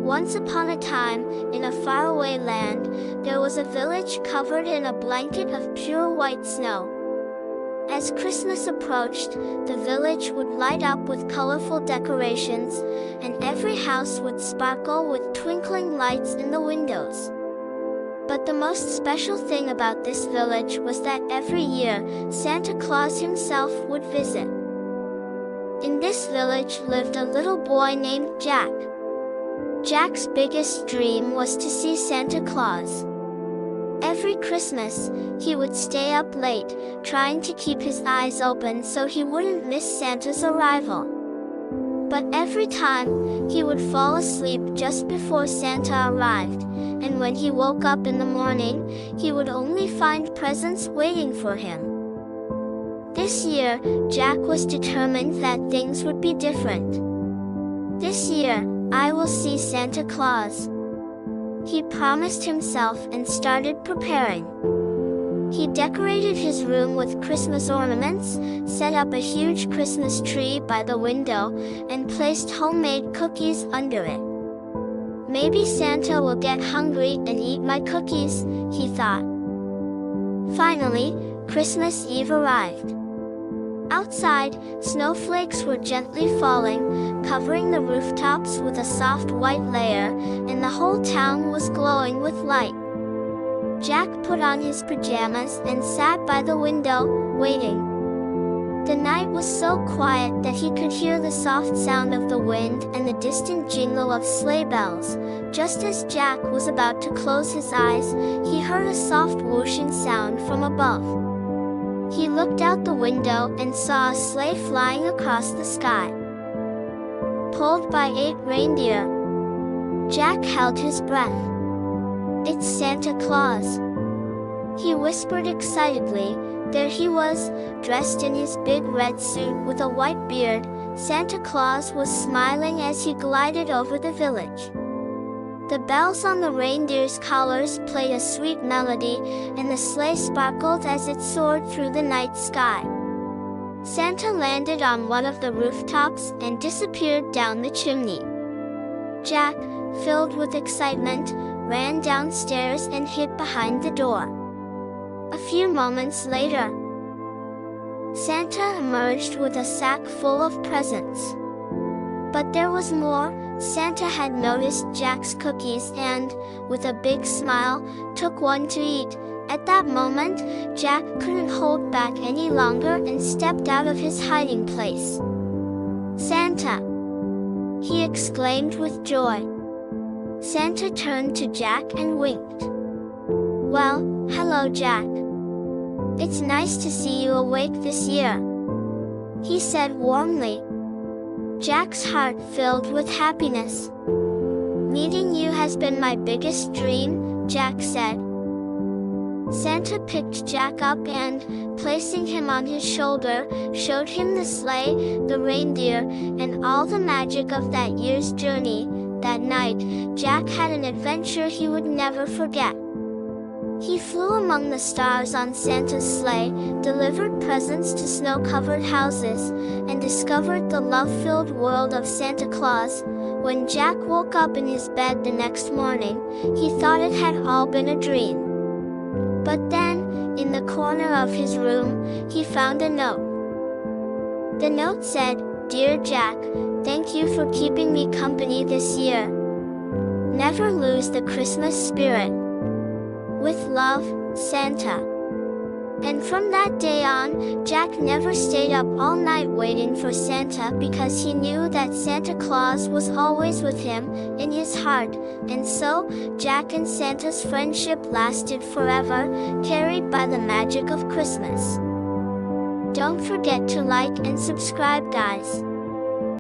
Once upon a time, in a faraway land, there was a village covered in a blanket of pure white snow. As Christmas approached, the village would light up with colorful decorations, and every house would sparkle with twinkling lights in the windows. But the most special thing about this village was that every year, Santa Claus himself would visit. In this village lived a little boy named Jack. Jack's biggest dream was to see Santa Claus. Every Christmas, he would stay up late, trying to keep his eyes open so he wouldn't miss Santa's arrival. But every time, he would fall asleep just before Santa arrived, and when he woke up in the morning, he would only find presents waiting for him. This year, Jack was determined that things would be different. This year, I will see Santa Claus. He promised himself and started preparing. He decorated his room with Christmas ornaments, set up a huge Christmas tree by the window, and placed homemade cookies under it. Maybe Santa will get hungry and eat my cookies, he thought. Finally, Christmas Eve arrived. Outside, snowflakes were gently falling, covering the rooftops with a soft white layer, and the whole town was glowing with light. Jack put on his pajamas and sat by the window, waiting. The night was so quiet that he could hear the soft sound of the wind and the distant jingle of sleigh bells. Just as Jack was about to close his eyes, he heard a soft whooshing sound from above. He looked out the window and saw a sleigh flying across the sky, pulled by 8 reindeer. Jack held his breath. "It's Santa Claus," he whispered excitedly. There he was, dressed in his big red suit with a white beard. Santa Claus was smiling as he glided over the village. The bells on the reindeer's collars played a sweet melody, and the sleigh sparkled as it soared through the night sky. Santa landed on one of the rooftops and disappeared down the chimney. Jack, filled with excitement, ran downstairs and hid behind the door. A few moments later, Santa emerged with a sack full of presents. But there was more. Santa had noticed Jack's cookies and, with a big smile, took one to eat. At that moment, Jack couldn't hold back any longer and stepped out of his hiding place. "Santa!" he exclaimed with joy. Santa turned to Jack and winked. "Well, hello Jack. It's nice to see you awake this year," he said warmly. Jack's heart filled with happiness. "Meeting you has been my biggest dream," Jack said. Santa picked Jack up and, placing him on his shoulder, showed him the sleigh, the reindeer, and all the magic of that year's journey. That night, Jack had an adventure he would never forget. He flew among the stars on Santa's sleigh, delivered presents to snow-covered houses, and discovered the love-filled world of Santa Claus. When Jack woke up in his bed the next morning, he thought it had all been a dream. But then, in the corner of his room, he found a note. The note said, "Dear Jack, thank you for keeping me company this year. Never lose the Christmas spirit. With love, Santa." And from that day on, Jack never stayed up all night waiting for Santa because he knew that Santa Claus was always with him, in his heart. And so, Jack and Santa's friendship lasted forever, carried by the magic of Christmas. Don't forget to like and subscribe, guys.